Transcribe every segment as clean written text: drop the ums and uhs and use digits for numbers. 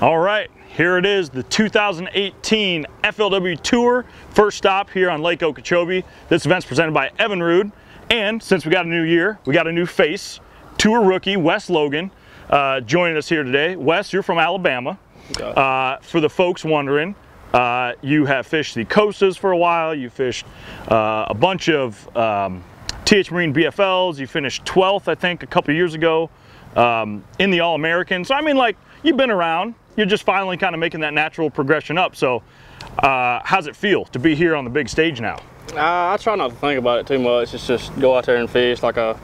All right, here it is, the 2018 FLW Tour. First stop here on Lake Okeechobee. This event's presented by Evinrude. And since we got a new year, we got a new face, Tour rookie Wes Logan, joining us here today. Wes, you're from Alabama. For the folks wondering, you have fished the Costas for a while. You fished a bunch of TH Marine BFLs. You finished 12th, I think, a couple years ago in the All-American. So I mean, like, you've been around. You're just finally kind of making that natural progression up. So how's it feel to be here on the big stage now? I try not to think about it too much. It's just go out there and fish like I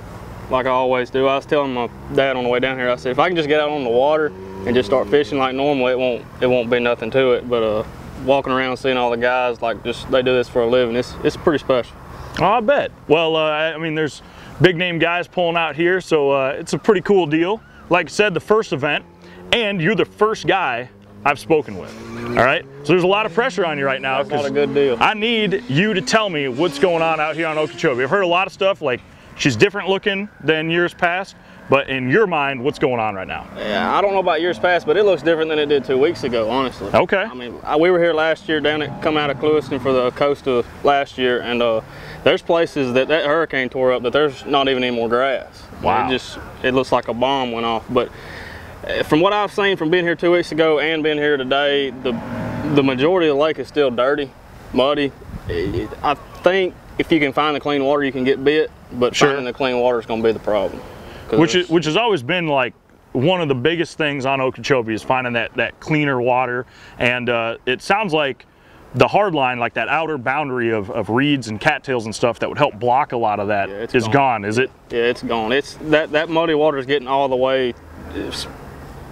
always do. I was telling my dad on the way down here, I said, if I can just get out on the water and just start fishing like normal, it won't be nothing to it. But walking around seeing all the guys, like, they do this for a living, it's pretty special. Oh, I bet. Well, I mean, there's big name guys pulling out here, so it's a pretty cool deal. Like I said, the first event, and you're the first guy I've spoken with. All right, so there's a lot of pressure on you right now. That's not a good deal. I need you to tell me what's going on out here on Okeechobee. I've heard a lot of stuff, like she's different looking than years past, but in your mind, what's going on right now? Yeah, I don't know about years past, but it looks different than it did 2 weeks ago, honestly. Okay. I mean, we were here last year come out of Clewiston for the Costa last year, and there's places that hurricane tore up that there's not even any more grass. Wow. It looks like a bomb went off. But from what I've seen from being here 2 weeks ago and being here today, the majority of the lake is still dirty, muddy. I think if you can find the clean water, you can get bit, but finding the clean water is going to be the problem. Which has always been like one of the biggest things on Okeechobee, is finding that cleaner water. And it sounds like the hard line, like that outer boundary of reeds and cattails and stuff that would help block a lot of that, is gone, is it? Yeah, it's gone. It's that muddy water is getting all the way,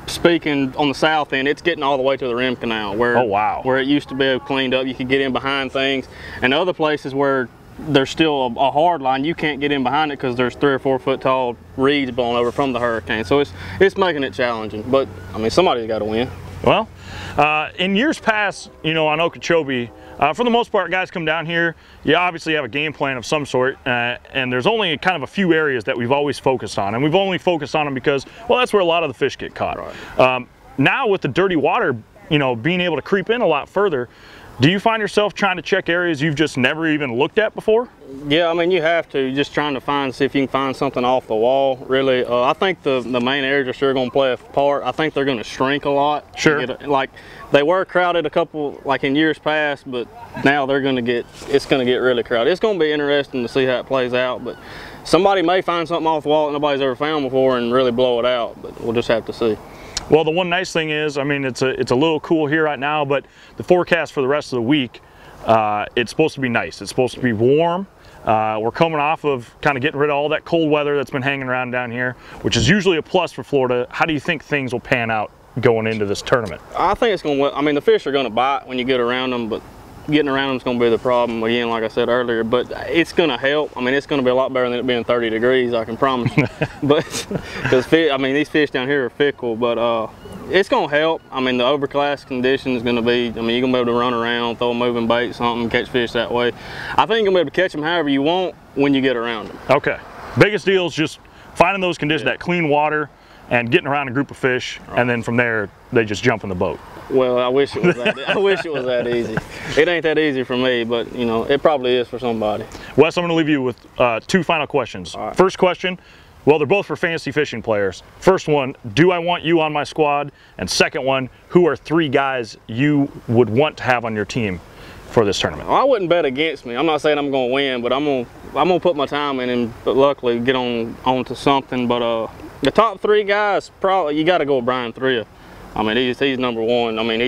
speaking on the south end, it's getting all the way to the rim canal where, where it used to be cleaned up. You could get in behind things, and other places where there's still a hard line, you can't get in behind it because there's 3 or 4 foot tall reeds blowing over from the hurricane. So it's making it challenging, but I mean, somebody's got to win. Well, in years past, you know, on Okeechobee, for the most part, guys come down here, you obviously have a game plan of some sort, and there's only kind of a few areas that we've always focused on, and we've only focused on them because, well, that's where a lot of the fish get caught. Right. Now with the dirty water, you know, being able to creep in a lot further, do you find yourself trying to check areas you've just never even looked at before? Yeah, I mean, you have to. You're just trying to see if you can find something off the wall, really. I think the main areas are sure going to play a part. I think they're going to shrink a lot. Sure. Like, they were crowded a couple, like in years past, but now it's going to get really crowded. It's going to be interesting to see how it plays out, but somebody may find something off the wall that nobody's ever found before and really blow it out, but we'll just have to see. Well, the one nice thing is, I mean, it's a little cool here right now, but the forecast for the rest of the week, it's supposed to be nice. It's supposed to be warm. We're coming off of kind of getting rid of all that cold weather that's been hanging around down here, which is usually a plus for Florida. How do you think things will pan out going into this tournament? I think it's going to, I mean, the fish are going to bite when you get around them, but getting around them is going to be the problem, again, like I said earlier, but it's going to help. I mean, it's going to be a lot better than it being 30 degrees, I can promise you. But, because, I mean, these fish down here are fickle, but it's going to help. I mean, the overcast condition is going to be, I mean, you're going to be able to run around, throw a moving bait, something, catch fish that way. I think you're going to be able to catch them however you want when you get around them. Okay. Biggest deal is just finding those conditions, that clean water, and getting around a group of fish, and then from there, they just jump in the boat. Well, I wish it was that. I wish it was that easy. It ain't that easy for me, but you know, it probably is for somebody. Wes, I'm going to leave you with 2 final questions. Right. First question, well, they're both for fantasy fishing players. First one, do I want you on my squad? And second one, who are 3 guys you would want to have on your team for this tournament? Well, I wouldn't bet against me. I'm not saying I'm going to win, but I'm gonna put my time in and luckily get onto something. But the top 3 guys, probably you got to go with Brian Thrift. I mean, he's number 1. I mean,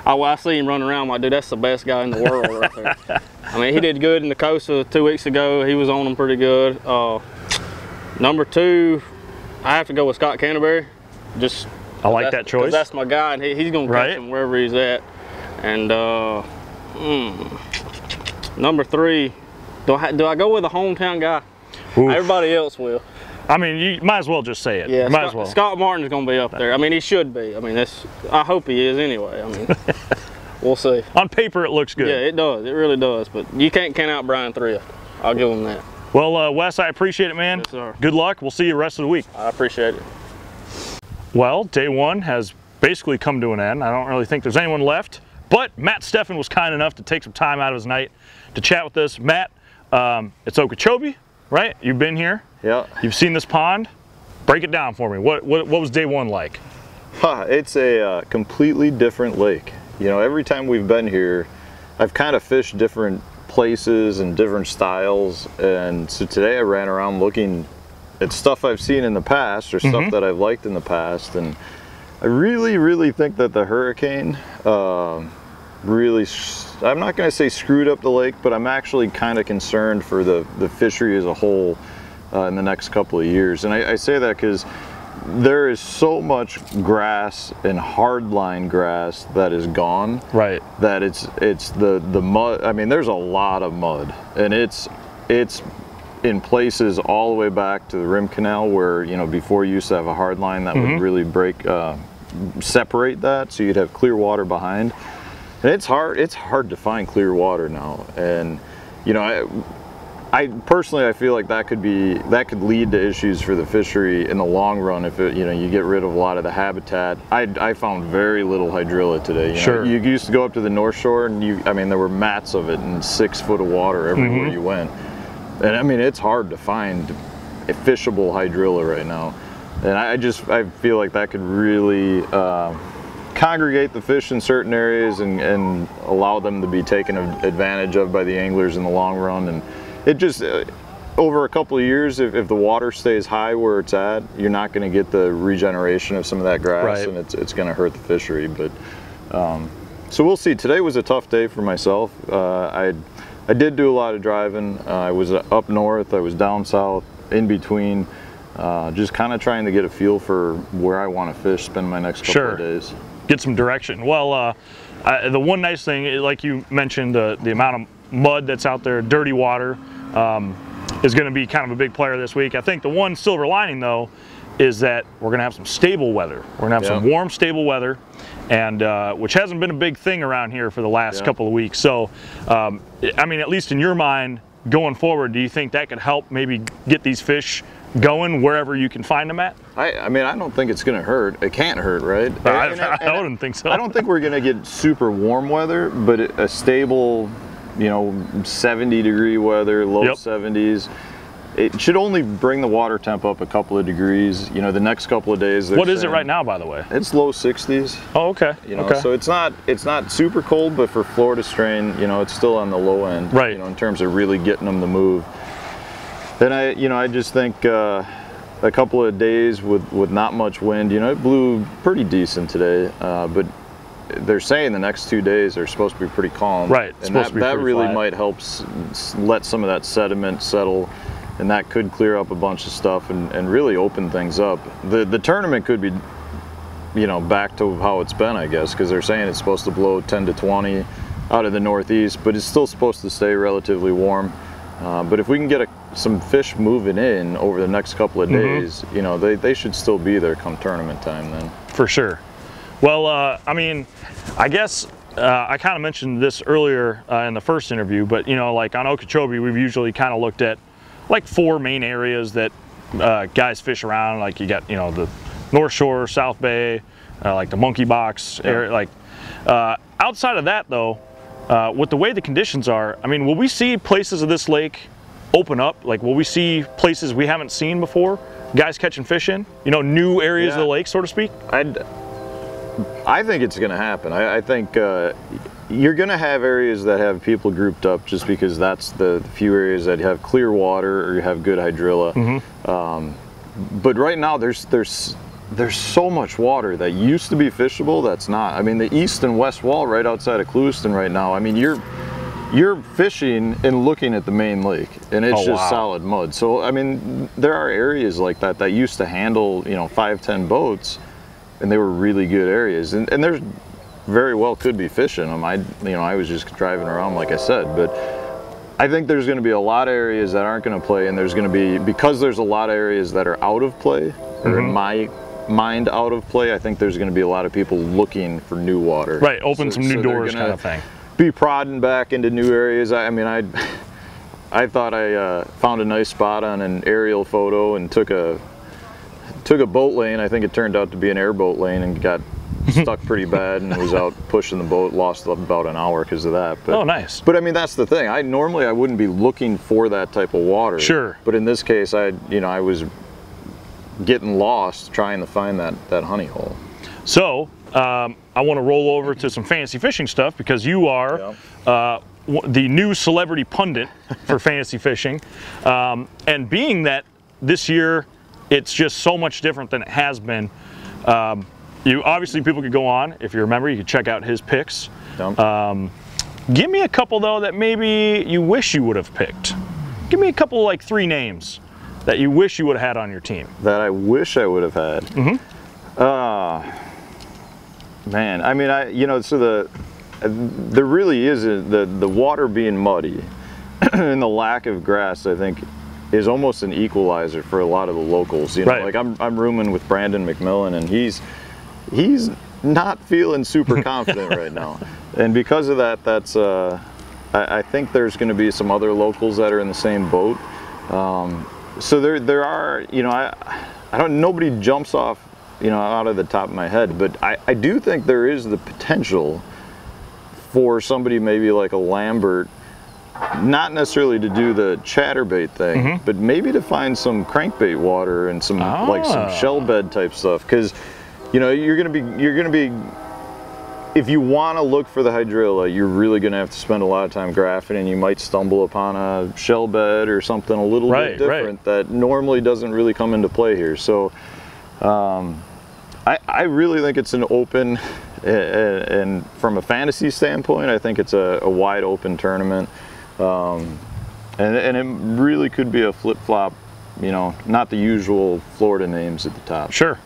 I see him running around like, dude, that's the best guy in the world right there. I mean, he did good in the Costa 2 weeks ago. He was on them pretty good. Number 2, I have to go with Scott Canterbury. I like that choice. That's my guy, and he's going to catch him wherever he's at. And number 3, do I go with a hometown guy? Oof. Everybody else will. I mean, you might as well just say it. Yeah, might as well. Scott Martin's going to be up there. I mean, he should be. I mean, I hope he is anyway. I mean, we'll see. On paper, it looks good. Yeah, it does. It really does. But you can't count out Brian Thrift. I'll give him that. Well, Wes, I appreciate it, man. Yes, sir. Good luck. We'll see you the rest of the week. I appreciate it. Well, day 1 has basically come to an end. I don't really think there's anyone left, but Matt Stefan was kind enough to take some time out of his night to chat with us. Matt, it's Okeechobee, right? You've been here. Yeah. You've seen this pond. Break it down for me. What was day one like? It's a completely different lake. You know, every time we've been here, I've kind of fished different places and different styles, and so today I ran around looking at stuff I've seen in the past or stuff that I've liked in the past, and I really think that the hurricane really, I'm not going to say screwed up the lake, but I'm actually kind of concerned for the fishery as a whole in the next couple of years. And I say that because there is so much grass and hardline grass that is gone. Right. That it's the mud. I mean, there's a lot of mud, and it's in places all the way back to the rim canal where, you know, before you used to have a hard line that would really separate that, so you'd have clear water behind. And it's hard to find clear water now. And, you know, I personally, I feel like that could lead to issues for the fishery in the long run if you know, you get rid of a lot of the habitat. I found very little hydrilla today. You know, you used to go up to the North Shore and I mean, there were mats of it and 6 foot of water everywhere you went. And I mean, it's hard to find a fishable hydrilla right now. And I feel like that could really congregate the fish in certain areas and allow them to be taken advantage of by the anglers in the long run. And it just, over a couple of years, if the water stays high where it's at, you're not going to get the regeneration of some of that grass, and it's going to hurt the fishery. But so we'll see. Today was a tough day for myself. I did do a lot of driving. I was up north, I was down south, in between, just kind of trying to get a feel for where I want to fish, spend my next couple of days. Get some direction. Well, the one nice thing, like you mentioned, the amount of mud that's out there, dirty water, is going to be kind of a big player this week. I think the one silver lining, though, is that we're going to have some stable weather. We're going to have some warm, stable weather, and which hasn't been a big thing around here for the last couple of weeks. So, I mean, at least in your mind, going forward, do you think that could help maybe get these fish going wherever you can find them at? I mean, I don't think it's going to hurt. It can't hurt, right? I wouldn't think so. I don't think we're going to get super warm weather, but a stable, you know, 70-degree weather, low 70s. It should only bring the water temp up a couple of degrees. You know, the next couple of days. What is it right now, by the way? It's low 60s. Oh, okay. You know, so it's not super cold, but for Florida strain, you know, it's still on the low end. Right. You know, in terms of really getting them to move. And I just think a couple of days with not much wind. You know, it blew pretty decent today, but they're saying the next 2 days are supposed to be pretty calm. Right. And that really might help let some of that sediment settle, and that could clear up a bunch of stuff and really open things up. The tournament could be, you know, back to how it's been, I guess, because they're saying it's supposed to blow 10 to 20 out of the northeast, but it's still supposed to stay relatively warm. But if we can get some fish moving in over the next couple of days, you know, they should still be there come tournament time then. For sure. Well, I mean, I guess I kind of mentioned this earlier in the first interview, but, you know, like on Okeechobee, we've usually kind of looked at like 4 main areas that guys fish around. Like you got, you know, the North Shore, South Bay, like the Monkey Box area. Like outside of that, though, with the way the conditions are, I mean, will we see places of this lake open up? Like, will we see places we haven't seen before? Guys catching fish in? You know, new areas of the lake, so to speak? I think it's going to happen. I think you're going to have areas that have people grouped up just because that's the few areas that have clear water or you have good hydrilla. But right now, there's so much water that used to be fishable that's not. I mean, the east and west wall right outside of Clewiston right now, I mean, you're fishing and looking at the main lake, and it's just solid mud. So, I mean, there are areas like that used to handle, you know, 5-10 boats, and they were really good areas. And there's very well could be fish in them. I was just driving around, like I said, but I think there's going to be a lot of areas that aren't going to play, and there's going to be, because there's a lot of areas that are out of play, or in my mind out of play, I think there's going to be a lot of people looking for new water. Right, open some new doors kind of thing. Be prodding back into new areas. I mean, I thought I found a nice spot on an aerial photo and took a boat lane. I think it turned out to be an airboat lane, and got stuck pretty bad and was out pushing the boat, lost about an hour because of that. But, oh, nice. But I mean, that's the thing. Normally I wouldn't be looking for that type of water. Sure. But in this case, I was getting lost trying to find that honey hole. So I want to roll over to some fantasy fishing stuff, because you are the new celebrity pundit for fantasy fishing. And being that this year it's just so much different than it has been, you obviously, people could go on, if you remember, you could check out his picks. Give me a couple though that maybe you wish you would have picked. Give me a couple, like 3 names that you wish you would have had on your team. That I wish I would have had. Man, I mean, so there really is the water being muddy and the lack of grass, I think, is almost an equalizer for a lot of the locals. You know, right. Like I'm rooming with Brandon McMillan, and he's not feeling super confident right now, and because of that, that's I think there's going to be some other locals that are in the same boat. So there are, you know, I don't, nobody jumps off, you know, out of the top of my head, but I do think there is the potential for somebody maybe like a Lambert, not necessarily to do the chatterbait thing, but maybe to find some crankbait water and some like some shell bed type stuff, because you know you're gonna be if you want to look for the hydrilla, you're really gonna have to spend a lot of time graphing, and you might stumble upon a shell bed or something a little bit different that normally doesn't really come into play here. So I really think it's an open, and from a fantasy standpoint, I think it's a wide open tournament. And it really could be a flip-flop, you know, not the usual Florida names at the top. Sure.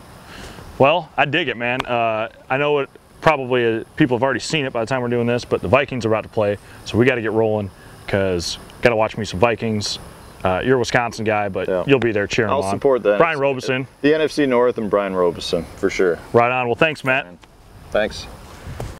Well, I dig it, man. I know it probably, people have already seen it by the time we're doing this, but the Vikings are about to play, so we got to get rolling, because got to watch me some Vikings. You're a Wisconsin guy, but you'll be there cheering on. I'll support that. Brian Robeson. The NFC North and Brian Robeson, for sure. Right on. Well, thanks, Matt. Thanks.